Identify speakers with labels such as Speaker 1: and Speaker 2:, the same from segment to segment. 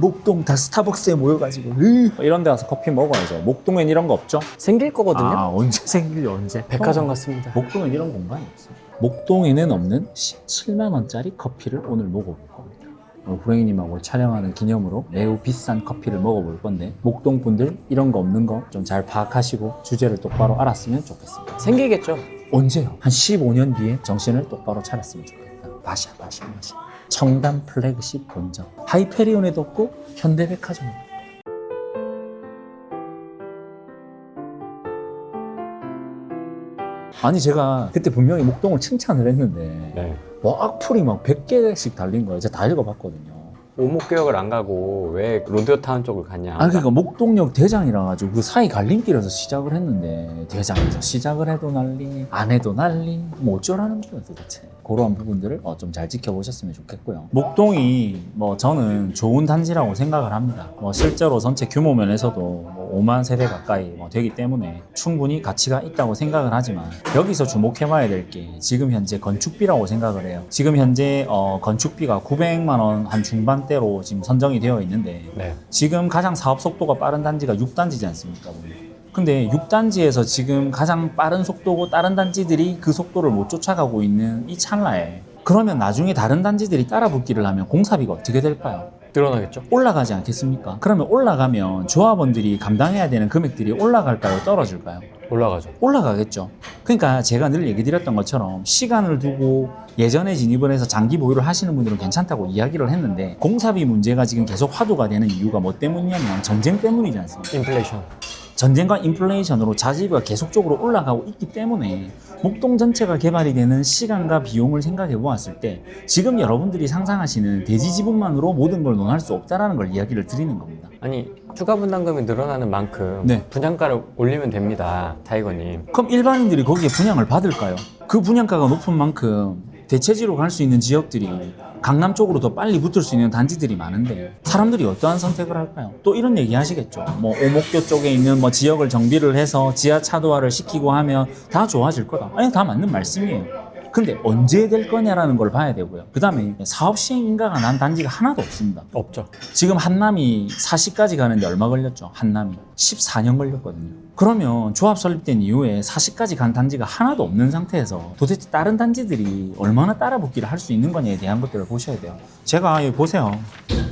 Speaker 1: 목동 다 스타벅스에 모여가지고 이런 데 가서 커피 먹어야죠. 목동엔 이런 거 없죠?
Speaker 2: 생길 거거든요.
Speaker 1: 아, 언제 생길지 언제?
Speaker 2: 백화점 같습니다.
Speaker 1: 목동엔 이런 공간이 없어요. 목동에는 없는 17만 원짜리 커피를 오늘 먹어볼 겁니다. 후랭이님하고 촬영하는 기념으로 매우 비싼 커피를 먹어볼 건데 목동 분들 이런 거 없는 거 좀 잘 파악하시고 주제를 똑바로 알았으면 좋겠습니다.
Speaker 2: 생기겠죠.
Speaker 1: 언제요? 한 15년 뒤에 정신을 똑바로 차렸으면 좋겠다. 마샤. 청담 플래그십 본점 하이페리온에도 없고 현대백화점에도 없고. 아니 제가 그때 분명히 목동을 칭찬을 했는데
Speaker 2: 네.
Speaker 1: 뭐 악플이 막 100개씩 달린 거예요. 제가 다 읽어봤거든요.
Speaker 2: 오목교역을 안 가고 왜 로드타운 쪽을 갔냐.
Speaker 1: 아 그러니까 목동역 대장이라 가지고 그 사이 갈림길에서 시작을 했는데 대장에서 시작을 해도 난리 안 해도 난리 뭐 어쩌라는 거예요 도대체. 그러한 부분들을 좀 잘 지켜보셨으면 좋겠고요. 목동이 뭐 저는 좋은 단지라고 생각을 합니다. 뭐 실제로 전체 규모 면에서도 뭐 5만 세대 가까이 되기 때문에 충분히 가치가 있다고 생각을 하지만 여기서 주목해봐야 될 게 지금 현재 건축비라고 생각을 해요. 지금 현재 건축비가 900만 원 한 중반대로 지금 선정이 되어 있는데
Speaker 2: 네.
Speaker 1: 지금 가장 사업 속도가 빠른 단지가 6단지지 않습니까? 근데 6단지에서 지금 가장 빠른 속도고 다른 단지들이 그 속도를 못 쫓아가고 있는 이 찰나에 그러면 나중에 다른 단지들이 따라 붙기를 하면 공사비가 어떻게 될까요?
Speaker 2: 늘어나겠죠.
Speaker 1: 올라가지 않겠습니까? 그러면 올라가면 조합원들이 감당해야 되는 금액들이 올라갈까요? 떨어질까요?
Speaker 2: 올라가죠.
Speaker 1: 올라가겠죠. 그러니까 제가 늘 얘기 드렸던 것처럼 시간을 두고 예전에 진입을 해서 장기 보유를 하시는 분들은 괜찮다고 이야기를 했는데 공사비 문제가 지금 계속 화두가 되는 이유가 뭐 때문이냐면 전쟁 때문이지 않습니까?
Speaker 2: 인플레이션.
Speaker 1: 전쟁과 인플레이션으로 자재비가 계속적으로 올라가고 있기 때문에 목동 전체가 개발이 되는 시간과 비용을 생각해 보았을 때 지금 여러분들이 상상하시는 대지 지분만으로 모든 걸 논할 수 없다라는 걸 이야기를 드리는 겁니다.
Speaker 2: 아니 추가 분담금이 늘어나는 만큼
Speaker 1: 네.
Speaker 2: 분양가를 올리면 됩니다. 타이거님.
Speaker 1: 그럼 일반인들이 거기에 분양을 받을까요? 그 분양가가 높은 만큼 대체지로 갈 수 있는 지역들이 강남 쪽으로 더 빨리 붙을 수 있는 단지들이 많은데 사람들이 어떠한 선택을 할까요? 또 이런 얘기 하시겠죠. 뭐 오목교 쪽에 있는 뭐 지역을 정비를 해서 지하 차도화를 시키고 하면 다 좋아질 거다. 아니 다 맞는 말씀이에요. 근데 언제 될 거냐라는 걸 봐야 되고요. 그 다음에 사업 시행 인가가 난 단지가 하나도 없습니다.
Speaker 2: 없죠.
Speaker 1: 지금 한남이 40까지 가는데 얼마 걸렸죠? 한남이 14년 걸렸거든요. 그러면 조합 설립된 이후에 40까지 간 단지가 하나도 없는 상태에서 도대체 다른 단지들이 얼마나 따라붙기를 할 수 있는 거냐에 대한 것들을 보셔야 돼요. 제가 여기 보세요.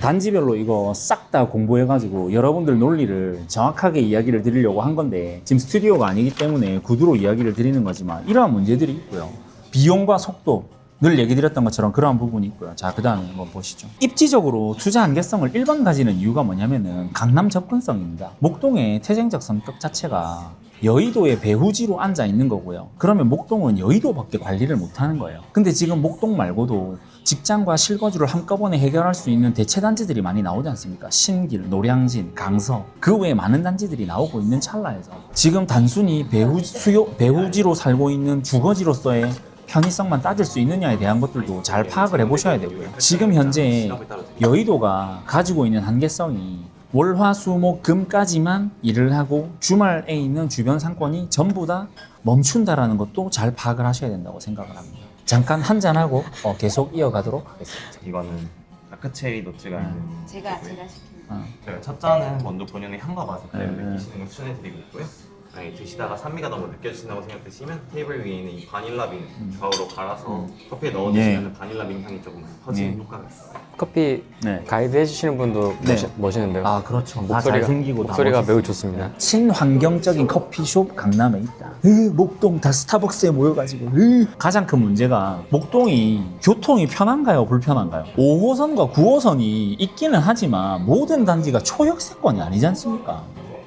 Speaker 1: 단지별로 이거 싹 다 공부해가지고 여러분들 논리를 정확하게 이야기를 드리려고 한 건데 지금 스튜디오가 아니기 때문에 구두로 이야기를 드리는 거지만 이러한 문제들이 있고요. 비용과 속도 늘 얘기 드렸던 것처럼 그러한 부분이 있고요. 자, 그 다음에 한번 보시죠. 입지적으로 투자 한계성을 1번 가지는 이유가 뭐냐면은 강남 접근성입니다. 목동의 태생적 성격 자체가 여의도의 배후지로 앉아 있는 거고요. 그러면 목동은 여의도밖에 관리를 못 하는 거예요. 근데 지금 목동 말고도 직장과 실거주를 한꺼번에 해결할 수 있는 대체 단지들이 많이 나오지 않습니까? 신길, 노량진, 강서 그 외에 많은 단지들이 나오고 있는 찰나에서 지금 단순히 배후지로 살고 있는 주거지로서의 편의성만 따질 수 있느냐에 대한 것들도 잘 파악을 해보셔야 되고요. 지금 현재 여의도가 가지고 있는 한계성이 월, 화, 수, 목, 금까지만 일을 하고 주말에 있는 주변 상권이 전부 다 멈춘다라는 것도 잘 파악을 하셔야 된다고 생각을 합니다. 잠깐 한잔하고 계속 이어가도록 하겠습니다.
Speaker 3: 이거는 다크체리 노츠가 있는
Speaker 4: 제가 시킨
Speaker 3: 저희가 첫 잔은 먼저 본연의 향과 맛을 그대로
Speaker 1: 네.
Speaker 3: 느끼시는 걸 추천해드리고 있고요. 만약에 드시다가 산미가 너무 느껴지신다고 생각되시면 테이블 위에 있는 이 바닐라 빈 좌우로 갈아서 커피에 넣어주시면 바닐라 빈 향이 조금 퍼지는 효과가 있어요.
Speaker 2: 커피
Speaker 1: 네.
Speaker 2: 가이드 해주시는 분도
Speaker 1: 네.
Speaker 2: 멋있는데요.
Speaker 1: 아 그렇죠. 다
Speaker 2: 목소리가
Speaker 1: 잘생기고 다
Speaker 2: 목소리가
Speaker 1: 멋있어요.
Speaker 2: 매우 좋습니다.
Speaker 1: 친환경적인 커피숍 강남에 있다. 목동 다 스타벅스에 모여가지고 가장 큰 문제가 목동이 교통이 편한가요? 불편한가요? 5호선과 9호선이 있기는 하지만 모든 단지가 초역세권이 아니지 않습니까?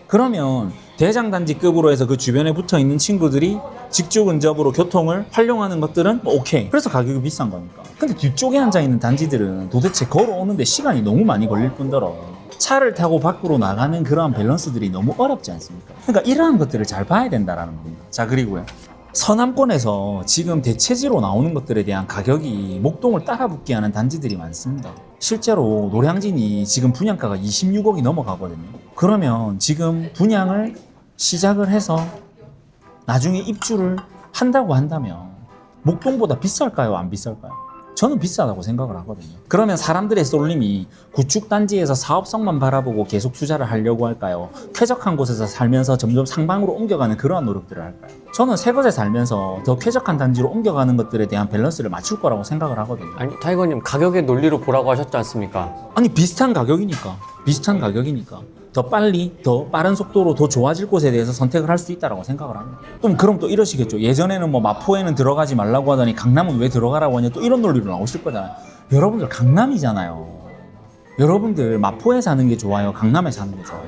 Speaker 1: 그러면 대장단지급으로 해서 그 주변에 붙어있는 친구들이 직주 근접으로 교통을 활용하는 것들은 오케이. 그래서 가격이 비싼 거니까. 근데 뒤쪽에 앉아있는 단지들은 도대체 걸어오는데 시간이 너무 많이 걸릴 뿐더러 차를 타고 밖으로 나가는 그러한 밸런스들이 너무 어렵지 않습니까? 그러니까 이러한 것들을 잘 봐야 된다는 겁니다. 자, 그리고요. 서남권에서 지금 대체지로 나오는 것들에 대한 가격이 목동을 따라붙게 하는 단지들이 많습니다. 실제로 노량진이 지금 분양가가 26억이 넘어가거든요. 그러면 지금 분양을 시작을 해서 나중에 입주를 한다고 한다면 목동보다 비쌀까요? 안 비쌀까요? 저는 비싸다고 생각을 하거든요. 그러면 사람들의 쏠림이 구축단지에서 사업성만 바라보고 계속 투자를 하려고 할까요? 쾌적한 곳에서 살면서 점점 상방으로 옮겨가는 그러한 노력들을 할까요? 저는 새 곳에 살면서 더 쾌적한 단지로 옮겨가는 것들에 대한 밸런스를 맞출 거라고 생각을 하거든요.
Speaker 2: 아니 타이거님 가격의 논리로 보라고 하셨지 않습니까?
Speaker 1: 아니 비슷한 가격이니까 더 빨리 더 빠른 속도로 더 좋아질 곳에 대해서 선택을 할 수 있다고 생각을 합니다. 그럼 또 이러시겠죠. 예전에는 뭐 마포에는 들어가지 말라고 하더니 강남은 왜 들어가라고 하냐, 또 이런 논리로 나오실 거잖아요. 여러분들 강남이잖아요. 여러분들 마포에 사는 게 좋아요, 강남에 사는 게 좋아요?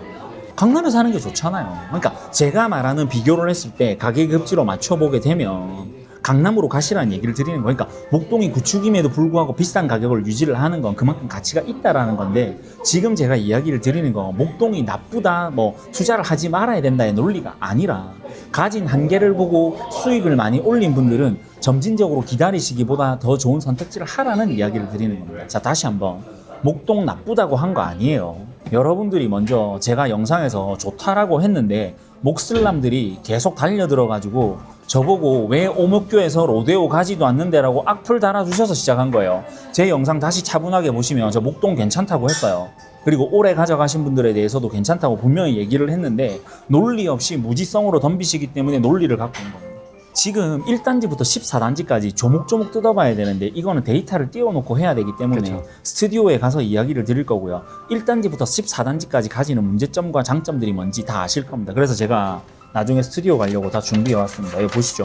Speaker 1: 강남에 사는 게 좋잖아요. 그러니까 제가 말하는 비교를 했을 때 가격 급지로 맞춰보게 되면 강남으로 가시라는 얘기를 드리는 거예요. 그러니까 목동이 구축임에도 불구하고 비싼 가격을 유지를 하는 건 그만큼 가치가 있다라는 건데, 지금 제가 이야기를 드리는 건 목동이 나쁘다, 뭐 투자를 하지 말아야 된다의 논리가 아니라, 가진 한계를 보고 수익을 많이 올린 분들은 점진적으로 기다리시기보다 더 좋은 선택지를 하라는 이야기를 드리는 겁니다. 자, 다시 한번, 목동 나쁘다고 한 거 아니에요. 여러분들이 먼저 제가 영상에서 좋다라고 했는데 목슬람들이 계속 달려들어가지고 저보고 왜 오목교에서 로데오 가지도 않는데라고 악플 달아주셔서 시작한 거예요. 제 영상 다시 차분하게 보시면 저 목동 괜찮다고 했어요. 그리고 오래 가져가신 분들에 대해서도 괜찮다고 분명히 얘기를 했는데 논리 없이 무지성으로 덤비시기 때문에 논리를 갖고 온 겁니다. 지금 1단지부터 14단지까지 조목조목 뜯어봐야 되는데 이거는 데이터를 띄워놓고 해야 되기 때문에
Speaker 2: 그쵸.
Speaker 1: 스튜디오에 가서 이야기를 드릴 거고요. 1단지부터 14단지까지 가지는 문제점과 장점들이 뭔지 다 아실 겁니다. 그래서 제가 나중에 스튜디오 가려고 다 준비해 왔습니다. 여기 보시죠.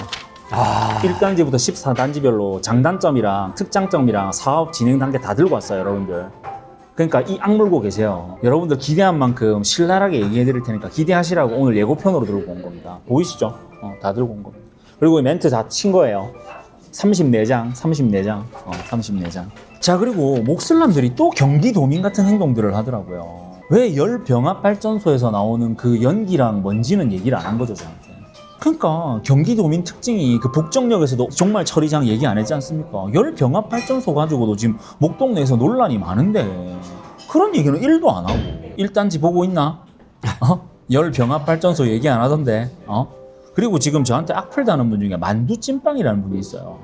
Speaker 1: 1단지부터 14단지별로 장단점이랑 특장점이랑 사업 진행 단계 다 들고 왔어요, 여러분들. 그러니까 이 악물고 계세요. 여러분들 기대한 만큼 신랄하게 얘기해 드릴 테니까 기대하시라고 오늘 예고편으로 들고 온 겁니다. 보이시죠? 다 들고 온 겁니다. 그리고 멘트 다 친 거예요. 34장. 자, 그리고 목슬람들이 또 경기도민 같은 행동들을 하더라고요. 왜 열병합발전소에서 나오는 그 연기랑 먼지는 얘기를 안 한 거죠, 저한테. 그러니까 경기도민 특징이 그 북정역에서도 정말 처리장 얘기 안 했지 않습니까? 열병합발전소 가지고도 지금 목동 내에서 논란이 많은데 그런 얘기는 1도 안 하고. 1단지 보고 있나? 열병합발전소 얘기 안 하던데. 그리고 지금 저한테 악플 다는 분 중에 만두찐빵이라는 분이 있어요.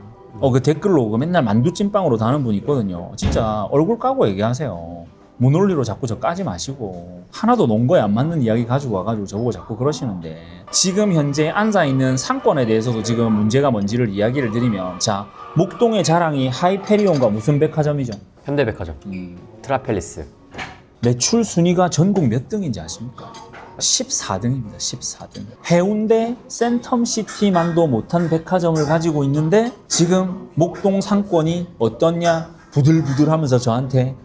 Speaker 1: 그 댓글로 맨날 만두찐빵으로 다는 분이 있거든요. 진짜 얼굴 까고 얘기하세요. 무논리로 자꾸 저 까지 마시고, 하나도 논거에 안 맞는 이야기 가지고 와가지고 저보고 자꾸 그러시는데, 지금 현재 앉아있는 상권에 대해서도 지금 문제가 뭔지를 이야기를 드리면, 자, 목동의 자랑이 하이페리온과 무슨 백화점이죠?
Speaker 2: 현대백화점, 트라펠리스.
Speaker 1: 매출 순위가 전국 몇 등인지 아십니까? 14등입니다. 14등. 해운대 센텀시티만도 못한 백화점을 가지고 있는데 지금 목동 상권이 어떻냐 부들부들하면서 저한테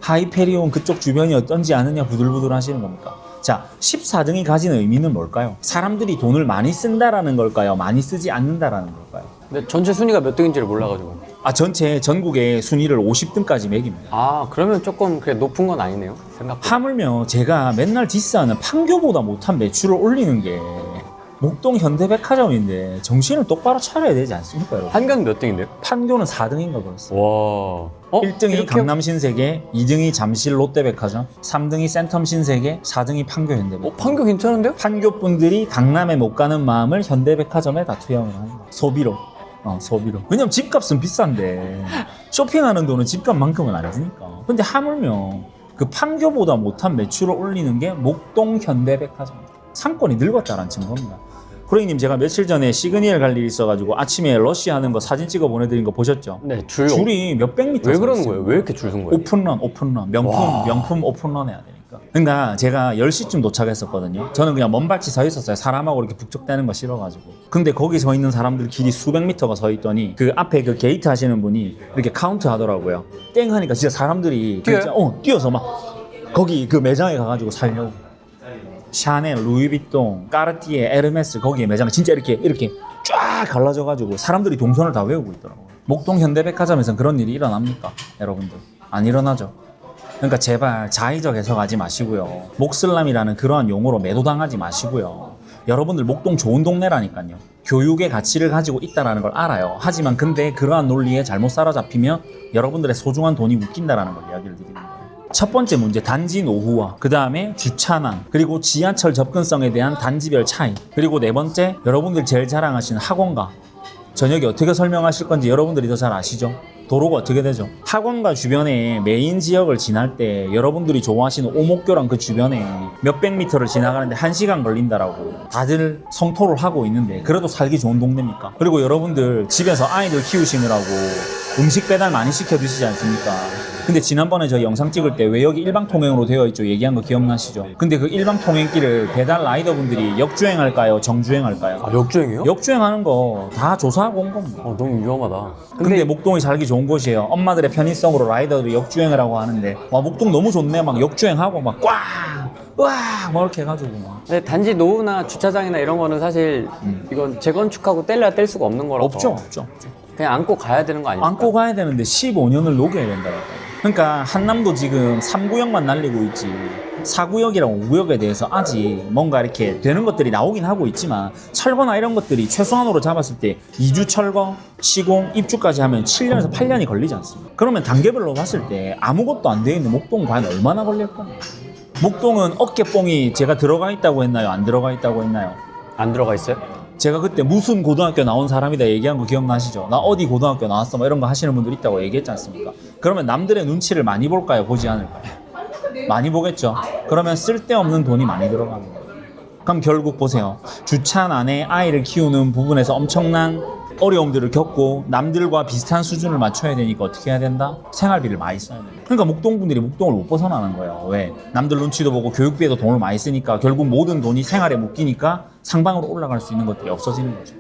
Speaker 1: 하이페리온 그쪽 주변이 어떤지 아느냐 부들부들 하시는 겁니까? 자, 14등이 가지는 의미는 뭘까요? 사람들이 돈을 많이 쓴다라는 걸까요? 많이 쓰지 않는다라는 걸까요?
Speaker 2: 근데 전체 순위가 몇 등인지를 몰라가지고.
Speaker 1: 전체 전국의 순위를 50등까지 매깁니다.
Speaker 2: 그러면 조금 그래 높은 건 아니네요, 생각보다.
Speaker 1: 하물며 제가 맨날 디스하는 판교보다 못한 매출을 올리는 게 목동 현대백화점인데 정신을 똑바로 차려야 되지 않습니까, 여러분?
Speaker 2: 한강 몇 등인데요?
Speaker 1: 판교는 4등인가 그랬어요.
Speaker 2: 와.
Speaker 1: 1등이
Speaker 2: 이렇게-
Speaker 1: 강남신세계, 2등이 잠실 롯데백화점, 3등이 센텀신세계, 4등이 판교 현대백화점.
Speaker 2: 판교 괜찮은데요?
Speaker 1: 판교 분들이 강남에 못 가는 마음을 현대백화점에 다 투영을 합니다. 소비로. 소비로. 왜냐면 집값은 비싼데 쇼핑하는 돈은 집값만큼은 안 드니까. 근데 하물며 그 판교보다 못한 매출을 올리는 게 목동 현대백화점. 상권이 늙었다라는 증거입니다. 고객님, 제가 며칠 전에 시그니엘 갈 일이 있어가지고 아침에 러쉬하는 거 사진 찍어 보내드린 거 보셨죠?
Speaker 2: 네,
Speaker 1: 줄이 몇백 미터.
Speaker 2: 왜 그러는
Speaker 1: 서 있어요.
Speaker 2: 거예요? 왜 이렇게 줄 선 거예요?
Speaker 1: 오픈런. 명품 오픈런 해야 되니까. 그러니까 제가 10시쯤 도착했었거든요. 저는 그냥 먼발치 서 있었어요. 사람하고 이렇게 북적대는 거 싫어가지고. 근데 거기 서 있는 사람들 길이 수백 미터가 서 있더니 그 앞에 그 게이트 하시는 분이 이렇게 카운트 하더라고요. 땡 하니까 진짜 사람들이
Speaker 2: 뛰어요?
Speaker 1: 뛰어서 막 거기 그 매장에 가가지고 살려고. 샤넬, 루이비통, 까르티에, 에르메스 거기에 매장을 진짜 이렇게 쫙 갈라져가지고 사람들이 동선을 다 외우고 있더라고요. 목동 현대백화점에서는 그런 일이 일어납니까? 여러분들 안 일어나죠. 그러니까 제발 자의적 해석하지 마시고요. 목슬람이라는 그러한 용어로 매도당하지 마시고요. 여러분들 목동 좋은 동네라니까요. 교육의 가치를 가지고 있다는 걸 알아요. 하지만 근데 그러한 논리에 잘못 사로잡히면 여러분들의 소중한 돈이 웃긴다는 걸 이야기를 드리는 거예요. 첫 번째 문제, 단지 노후화, 그 다음에 주차난, 그리고 지하철 접근성에 대한 단지별 차이, 그리고 네 번째, 여러분들 제일 자랑하시는 학원가. 저녁에 어떻게 설명하실 건지 여러분들이 더 잘 아시죠? 도로가 어떻게 되죠? 학원과 주변에 메인 지역을 지날 때 여러분들이 좋아하시는 오목교랑 그 주변에 몇백 미터를 지나가는데 1시간 걸린다라고 다들 성토를 하고 있는데 그래도 살기 좋은 동네입니까? 그리고 여러분들 집에서 아이들 키우시느라고 음식 배달 많이 시켜 드시지 않습니까? 근데 지난번에 저희 영상 찍을 때 왜 여기 일방통행으로 되어 있죠? 얘기한 거 기억나시죠? 근데 그 일방통행길을 배달 라이더분들이 역주행할까요? 정주행할까요?
Speaker 2: 아, 역주행이요?
Speaker 1: 역주행하는 거 다 조사하고 온 겁니다.
Speaker 2: 너무 위험하다.
Speaker 1: 근데 목동이 살기 좋은 곳이에요. 엄마들의 편의성으로 라이더들이 역주행을 하고 하는데 와 목동 너무 좋네. 막 역주행하고 막 꽉! 와! 막 이렇게 해가지고 막.
Speaker 2: 근데 단지 노후나 주차장이나 이런 거는 사실 이건 재건축하고 뗄래야 뗄 수가 없는 거라서
Speaker 1: 없죠.
Speaker 2: 그냥 안고 가야 되는 거 아닙니까?
Speaker 1: 안고 가야 되는데 15년을 녹여야 된다니까요. 그러니까 한남도 지금 3구역만 날리고 있지 4구역이랑 5구역에 대해서 아직 뭔가 이렇게 되는 것들이 나오긴 하고 있지만 철거나 이런 것들이 최소한으로 잡았을 때 2주 철거, 시공, 입주까지 하면 7년에서 8년이 걸리지 않습니까? 그러면 단계별로 봤을 때 아무것도 안 돼 있는 목동은 과연 얼마나 걸릴 겁니까? 목동은 어깨뽕이 제가 들어가 있다고 했나요? 안 들어가 있다고 했나요?
Speaker 2: 안 들어가 있어요?
Speaker 1: 제가 그때 무슨 고등학교 나온 사람이다 얘기한 거 기억나시죠? 나 어디 고등학교 나왔어? 뭐 이런 거 하시는 분들 있다고 얘기했지 않습니까? 그러면 남들의 눈치를 많이 볼까요? 보지 않을까요? 많이 보겠죠? 그러면 쓸데없는 돈이 많이 들어가는 거예요. 그럼 결국 보세요. 주차난에 아이를 키우는 부분에서 엄청난 어려움들을 겪고 남들과 비슷한 수준을 맞춰야 되니까 어떻게 해야 된다? 생활비를 많이 써야 된다. 그러니까 목동 분들이 목동을 못 벗어나는 거예요. 왜? 남들 눈치도 보고 교육비에도 돈을 많이 쓰니까 결국 모든 돈이 생활에 묶이니까 상방으로 올라갈 수 있는 것들이 없어지는 거죠.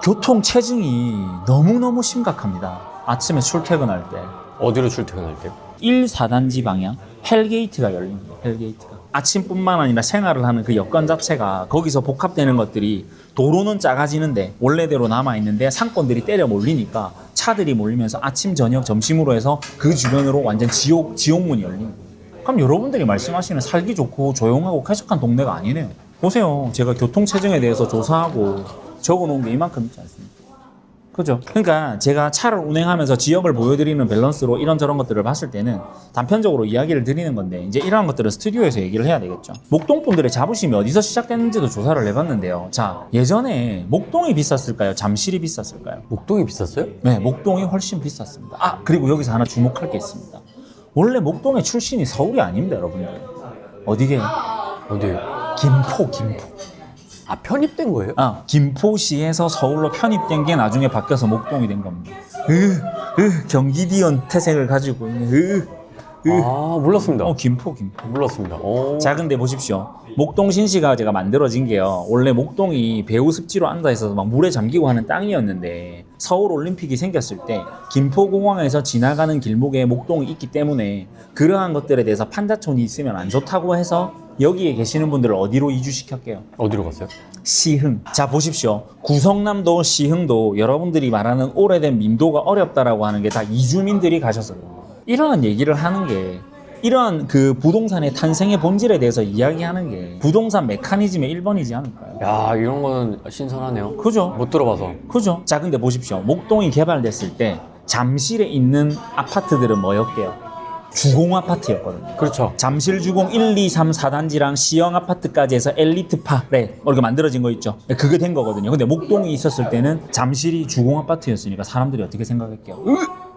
Speaker 1: 교통 체증이 너무너무 심각합니다. 아침에 출퇴근할 때
Speaker 2: 어디로 출퇴근할 때요?
Speaker 1: 1, 4단지 방향 헬게이트가 열립니다. 헬게이트가. 아침뿐만 아니라 생활을 하는 그 여건 자체가 거기서 복합되는 것들이 도로는 작아지는데 원래대로 남아있는데 상권들이 때려 몰리니까 차들이 몰리면서 아침, 저녁, 점심으로 해서 그 주변으로 완전 지옥문이 열립니다. 그럼 여러분들이 말씀하시는 살기 좋고 조용하고 쾌적한 동네가 아니네요. 보세요. 제가 교통체증에 대해서 조사하고 적어놓은 게 이만큼 있지 않습니까? 그죠? 그러니까 제가 차를 운행하면서 지역을 보여드리는 밸런스로 이런저런 것들을 봤을 때는 단편적으로 이야기를 드리는 건데 이제 이러한 것들은 스튜디오에서 얘기를 해야 되겠죠. 목동 분들의 자부심이 어디서 시작됐는지도 조사를 해봤는데요. 자, 예전에 목동이 비쌌을까요? 잠실이 비쌌을까요?
Speaker 2: 목동이 비쌌어요?
Speaker 1: 네, 목동이 훨씬 비쌌습니다. 아, 그리고 여기서 하나 주목할 게 있습니다. 원래 목동의 출신이 서울이 아닙니다, 여러분들. 어디게요?
Speaker 2: 어디요?
Speaker 1: 김포.
Speaker 2: 아, 편입된 거예요?
Speaker 1: 김포시에서 서울로 편입된 게 나중에 바뀌어서 목동이 된 겁니다. 경기디언 태생을 가지고 있는
Speaker 2: 아, 몰랐습니다.
Speaker 1: 김포.
Speaker 2: 몰랐습니다.
Speaker 1: 자, 근데 보십시오. 목동 신시가 제가 만들어진 게요. 원래 목동이 배후 습지로 앉아 있어서 막 물에 잠기고 하는 땅이었는데 서울 올림픽이 생겼을 때 김포공항에서 지나가는 길목에 목동이 있기 때문에 그러한 것들에 대해서 판자촌이 있으면 안 좋다고 해서 여기에 계시는 분들을 어디로 이주시켰게요?
Speaker 2: 어디로 갔어요?
Speaker 1: 시흥. 자, 보십시오. 구성남도, 시흥도 여러분들이 말하는 오래된 민도가 어렵다라고 하는 게 다 이주민들이 가셔서 이러한 얘기를 하는 게 이러한 그 부동산의 탄생의 본질에 대해서 이야기하는 게 부동산 메커니즘의 1번이지 않을까요?
Speaker 2: 야, 이런 거는 신선하네요.
Speaker 1: 그죠?
Speaker 2: 못 들어봐서.
Speaker 1: 그죠? 자, 근데 보십시오. 목동이 개발됐을 때 잠실에 있는 아파트들은 뭐였게요? 주공 아파트였거든요.
Speaker 2: 그렇죠.
Speaker 1: 잠실 주공 1, 2, 3, 4단지랑 시형 아파트까지 해서 엘리트파래 이렇게 만들어진 거 있죠. 그게 된 거거든요. 근데 목동이 있었을 때는 잠실이 주공 아파트였으니까 사람들이 어떻게 생각했게요?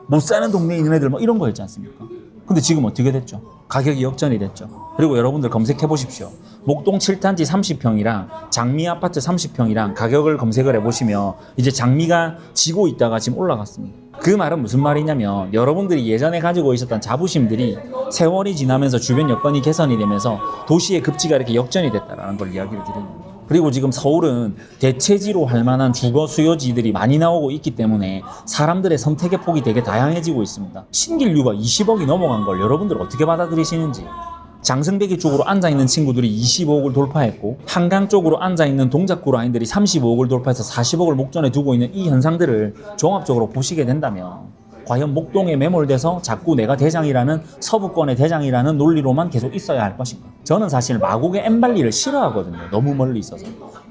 Speaker 1: 못 사는 동네에 있는 애들 뭐 이런 거였지 않습니까? 근데 지금 어떻게 됐죠? 가격이 역전이 됐죠. 그리고 여러분들 검색해 보십시오. 목동 7단지 30평이랑 장미 아파트 30평이랑 가격을 검색을 해보시면 이제 장미가 지고 있다가 지금 올라갔습니다. 그 말은 무슨 말이냐면 여러분들이 예전에 가지고 있었던 자부심들이 세월이 지나면서 주변 여건이 개선이 되면서 도시의 급지가 이렇게 역전이 됐다는 걸 이야기를 드리는 거예요. 그리고 지금 서울은 대체지로 할 만한 주거 수요지들이 많이 나오고 있기 때문에 사람들의 선택의 폭이 되게 다양해지고 있습니다. 신길류가 20억이 넘어간 걸 여러분들 어떻게 받아들이시는지. 장승대기 쪽으로 앉아있는 친구들이 25억을 돌파했고 한강 쪽으로 앉아있는 동작구 라인들이 35억을 돌파해서 40억을 목전에 두고 있는 이 현상들을 종합적으로 보시게 된다면 과연 목동에 매몰돼서 자꾸 내가 대장이라는 서부권의 대장이라는 논리로만 계속 있어야 할 것인가? 저는 사실 마곡의 엠발리를 싫어하거든요. 너무 멀리 있어서.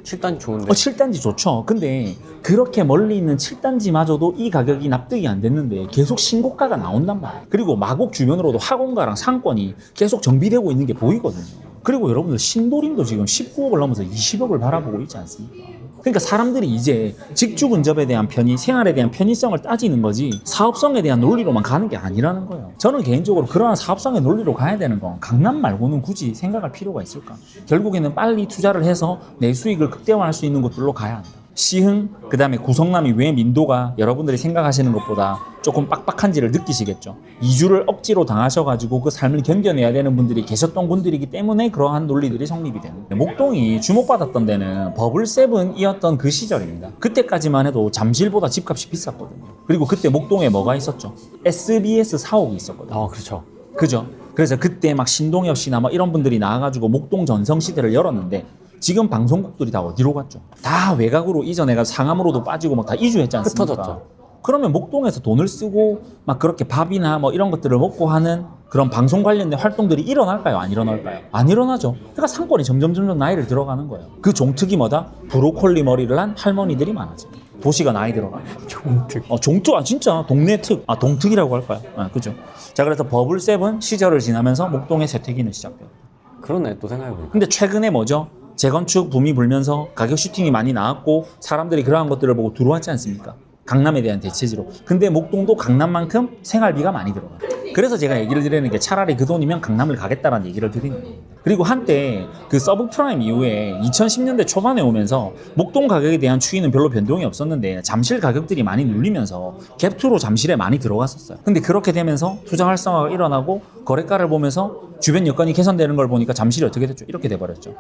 Speaker 2: 7단지 좋은데.
Speaker 1: 7단지 좋죠. 근데 그렇게 멀리 있는 7단지마저도 이 가격이 납득이 안 됐는데 계속 신고가가 나온단 말이에요. 그리고 마곡 주변으로도 학원가랑 상권이 계속 정비되고 있는 게 보이거든요. 그리고 여러분들 신도림도 지금 19억을 넘어서 20억을 바라보고 있지 않습니까? 그러니까 사람들이 이제 직주 근접에 대한 편의, 생활에 대한 편의성을 따지는 거지 사업성에 대한 논리로만 가는 게 아니라는 거예요. 저는 개인적으로 그러한 사업성의 논리로 가야 되는 건 강남 말고는 굳이 생각할 필요가 있을까? 결국에는 빨리 투자를 해서 내 수익을 극대화할 수 있는 곳들로 가야 한다. 시흥, 그 다음에 구성남이 왜 민도가 여러분들이 생각하시는 것보다 조금 빡빡한지를 느끼시겠죠. 이주를 억지로 당하셔가지고 그 삶을 견뎌내야 되는 분들이 계셨던 분들이기 때문에 그러한 논리들이 성립이 되는 거예요. 목동이 주목받았던 데는 버블7이었던 그 시절입니다. 그때까지만 해도 잠실보다 집값이 비쌌거든요. 그리고 그때 목동에 뭐가 있었죠? SBS 사옥이 있었거든요.
Speaker 2: 그렇죠.
Speaker 1: 그죠? 그래서 그때 막 신동엽 씨나 뭐 이런 분들이 나와가지고 목동 전성 시대를 열었는데 지금 방송국들이 다 어디로 갔죠? 다 외곽으로 이전해가 상암으로도 빠지고 막 다 이주했지 않습니까?
Speaker 2: 흩어졌죠.
Speaker 1: 그러면 목동에서 돈을 쓰고 막 그렇게 밥이나 뭐 이런 것들을 먹고 하는 그런 방송 관련된 활동들이 일어날까요? 안 일어날까요? 안 일어나죠. 그러니까 상권이 점점 나이를 들어가는 거예요. 그 종특이 뭐다? 브로콜리 머리를 한 할머니들이 많아집니다. 도시가 나이 들어가요.
Speaker 2: 종특.
Speaker 1: 종특, 진짜 동네 특, 동특이라고 할까요? 그죠. 자, 그래서 버블7 시절을 지나면서 목동의 쇠퇴기는 시작돼요.
Speaker 2: 그러네, 또 생각해보니까.
Speaker 1: 근데 최근에 뭐죠? 재건축 붐이 불면서 가격 슈팅이 많이 나왔고 사람들이 그러한 것들을 보고 들어왔지 않습니까? 강남에 대한 대체지로. 근데 목동도 강남만큼 생활비가 많이 들어가요. 그래서 제가 얘기를 드리는 게 차라리 그 돈이면 강남을 가겠다라는 얘기를 드리는 거예요. 그리고 한때 그 서브프라임 이후에 2010년대 초반에 오면서 목동 가격에 대한 추이는 별로 변동이 없었는데 잠실 가격들이 많이 눌리면서 갭투로 잠실에 많이 들어갔었어요. 근데 그렇게 되면서 투자 활성화가 일어나고 거래가를 보면서 주변 여건이 개선되는 걸 보니까 잠실이 어떻게 됐죠? 이렇게 돼버렸죠.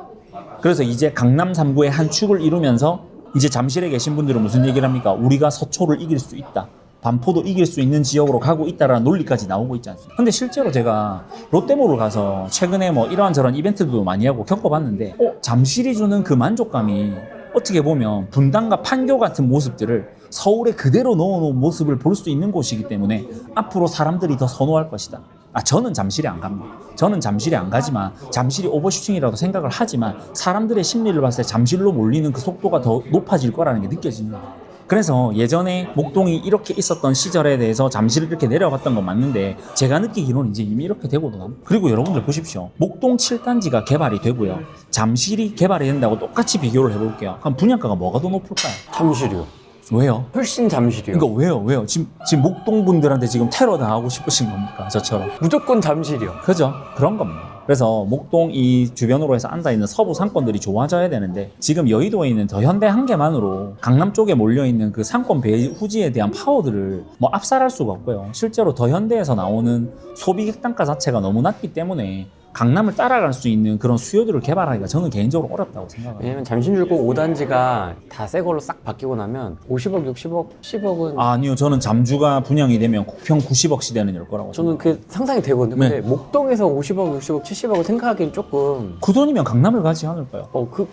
Speaker 1: 그래서 이제 강남 3구의 한 축을 이루면서 이제 잠실에 계신 분들은 무슨 얘기를 합니까? 우리가 서초를 이길 수 있다. 반포도 이길 수 있는 지역으로 가고 있다라는 논리까지 나오고 있지 않습니까? 근데 실제로 제가 롯데몰을 가서 최근에 뭐 이러한 저런 이벤트도 많이 하고 겪어봤는데 잠실이 주는 그 만족감이 어떻게 보면 분당과 판교 같은 모습들을 서울에 그대로 넣어놓은 모습을 볼 수 있는 곳이기 때문에 앞으로 사람들이 더 선호할 것이다. 저는 잠실에 안 갑니다. 저는 잠실에 안 가지만 잠실이 오버슈팅이라고 생각을 하지만 사람들의 심리를 봤을 때 잠실로 몰리는 그 속도가 더 높아질 거라는 게 느껴지는 거예요. 그래서 예전에 목동이 이렇게 있었던 시절에 대해서 잠실을 이렇게 내려갔던 건 맞는데 제가 느끼기로는 이제 이미 이렇게 되고도 남니다. 그리고 여러분들 보십시오. 목동 7단지가 개발이 되고요. 잠실이 개발이 된다고 똑같이 비교를 해볼게요. 그럼 분양가가 뭐가 더 높을까요?
Speaker 2: 잠실이요.
Speaker 1: 왜요?
Speaker 2: 훨씬 잠실이요.
Speaker 1: 그러니까 왜요? 지금 목동 분들한테 지금 테러 당하고 싶으신 겁니까? 저처럼.
Speaker 2: 무조건 잠실이요.
Speaker 1: 그죠? 그런 겁니다. 그래서 목동 이 주변으로 해서 앉아있는 서부 상권들이 좋아져야 되는데 지금 여의도에 있는 더현대 한 개만으로 강남 쪽에 몰려있는 그 상권 배후지에 대한 파워들을 뭐 압살할 수가 없고요. 실제로 더현대에서 나오는 소비객 단가 자체가 너무 낮기 때문에 강남을 따라갈 수 있는 그런 수요들을 개발하기가 저는 개인적으로 어렵다고 생각해요.
Speaker 2: 왜냐면 잠실유고 5단지가 다 새 걸로 싹 바뀌고 나면 50억, 60억, 10억은
Speaker 1: 아니요, 저는 잠주가 분양이 되면 평 90억 시대는 열 거라고
Speaker 2: 저는 그 상상이 되거든요.
Speaker 1: 네.
Speaker 2: 근데 목동에서 50억, 60억, 70억을 생각하기엔 조금
Speaker 1: 그 돈이면 강남을 가지 않을까요?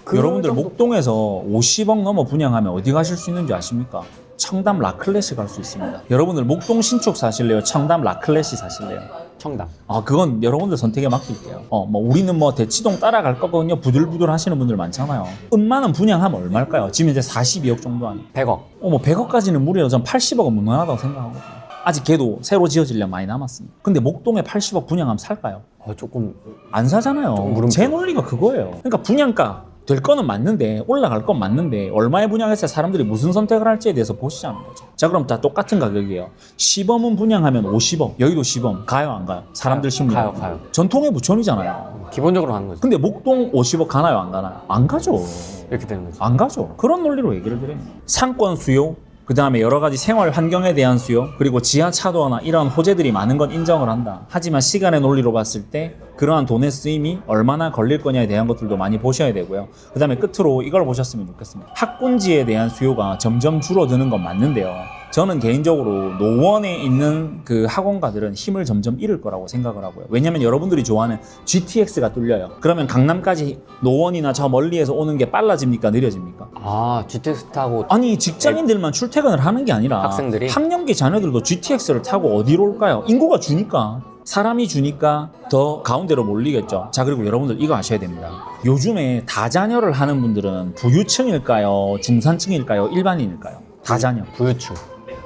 Speaker 2: 그
Speaker 1: 여러분들
Speaker 2: 정도-
Speaker 1: 목동에서 50억 넘어 분양하면 어디 가실 수 있는지 아십니까? 청담 라클렛이 갈 수 있습니다. 여러분들 목동 신축 사실래요? 청담 라클렛이 사실래요?
Speaker 2: 청담.
Speaker 1: 그건 여러분들 선택에 맡길게요. 뭐 우리는 뭐 대치동 따라갈 거거든요. 부들부들 하시는 분들 많잖아요. 은만원 분양하면 얼마일까요? 지금 이제 42억 정도 아니에요.
Speaker 2: 100억.
Speaker 1: 뭐 100억까지는 무리예요. 전 80억은 무난하다고 생각하거든요. 아직 걔도 새로 지어지려면 많이 남았습니다. 근데 목동에 80억 분양하면 살까요?
Speaker 2: 조금
Speaker 1: 안 사잖아요.
Speaker 2: 물음표.
Speaker 1: 제 논리가 그거예요. 그러니까 분양가 될 거는 맞는데 올라갈 건 맞는데 얼마에 분양했을 때 사람들이 무슨 선택을 할지에 대해서 보시자는 거죠. 자, 그럼 다 똑같은 가격이에요. 시범은 분양하면 50억, 여의도 시범 가요 안 가요? 사람들 심리
Speaker 2: 가요.
Speaker 1: 전통의 부촌이잖아요.
Speaker 2: 기본적으로 하는 거죠.
Speaker 1: 근데 목동 50억 가나요 안 가나요? 안 가죠.
Speaker 2: 이렇게 되는 거죠.
Speaker 1: 안 가죠. 그런 논리로 얘기를 드려요. 상권 수요, 그 다음에 여러 가지 생활 환경에 대한 수요, 그리고 지하차도나 이런 호재들이 많은 건 인정을 한다. 하지만 시간의 논리로 봤을 때 그러한 돈의 쓰임이 얼마나 걸릴 거냐에 대한 것들도 많이 보셔야 되고요. 그 다음에 끝으로 이걸 보셨으면 좋겠습니다. 학군지에 대한 수요가 점점 줄어드는 건 맞는데요. 저는 개인적으로 노원에 있는 그 학원가들은 힘을 점점 잃을 거라고 생각을 하고요. 왜냐면 여러분들이 좋아하는 GTX가 뚫려요. 그러면 강남까지 노원이나 저 멀리에서 오는 게 빨라집니까? 느려집니까?
Speaker 2: GTX 타고
Speaker 1: 아니 직장인들만 출퇴근을 하는 게 아니라
Speaker 2: 학생들이?
Speaker 1: 학령기 자녀들도 GTX를 타고 어디로 올까요? 인구가 주니까. 사람이 주니까 더 가운데로 몰리겠죠. 자, 그리고 여러분들 이거 아셔야 됩니다. 요즘에 다자녀를 하는 분들은 부유층일까요? 중산층일까요? 일반인일까요? 다자녀.
Speaker 2: 부유층.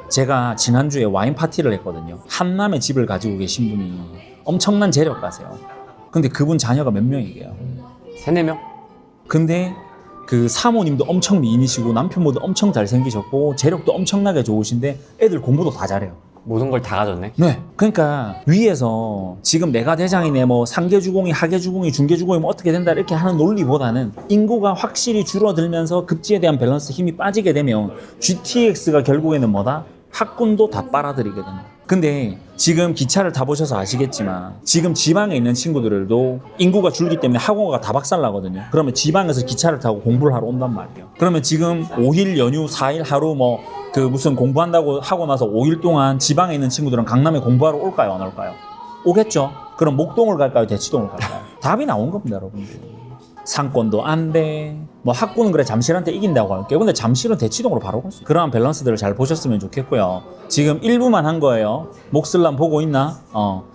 Speaker 1: 제가 지난주에 와인 파티를 했거든요. 한남의 집을 가지고 계신 분이 엄청난 재력가세요. 근데 그분 자녀가 몇 명이게요?
Speaker 2: 3-4명?
Speaker 1: 근데 그 사모님도 엄청 미인이시고 남편분도 엄청 잘생기셨고 재력도 엄청나게 좋으신데 애들 공부도 다 잘해요.
Speaker 2: 모든 걸 다 가졌네.
Speaker 1: 네. 그러니까 위에서 지금 내가 대장이네 뭐 상계주공이 하계주공이 중계주공이 뭐 어떻게 된다 이렇게 하는 논리보다는 인구가 확실히 줄어들면서 급지에 대한 밸런스 힘이 빠지게 되면 GTX가 결국에는 뭐다? 학군도 다 빨아들이게 된다. 근데 지금 기차를 타보셔서 아시겠지만 지금 지방에 있는 친구들도 인구가 줄기 때문에 학원가 다 박살나거든요. 그러면 지방에서 기차를 타고 공부를 하러 온단 말이에요. 그러면 지금 5일 연휴 4일 하루 뭐 그 무슨 공부한다고 하고 나서 5일 동안 지방에 있는 친구들은 강남에 공부하러 올까요? 안 올까요? 오겠죠. 그럼 목동을 갈까요? 대치동을 갈까요? 답이 나온 겁니다, 여러분들. 상권도 안 돼. 뭐 학군은 그래 잠실한테 이긴다고 할게요. 근데 잠실은 대치동으로 바로 갈 수 있어요. 그러한 밸런스들을 잘 보셨으면 좋겠고요. 지금 1부만 한 거예요. 목슬람 보고 있나?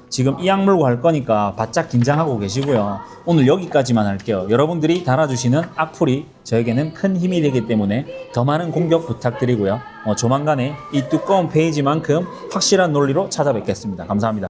Speaker 1: 지금 이 약 물고 할 거니까 바짝 긴장하고 계시고요. 오늘 여기까지만 할게요. 여러분들이 달아주시는 악플이 저에게는 큰 힘이 되기 때문에 더 많은 공격 부탁드리고요. 조만간에 이 두꺼운 페이지만큼 확실한 논리로 찾아뵙겠습니다. 감사합니다.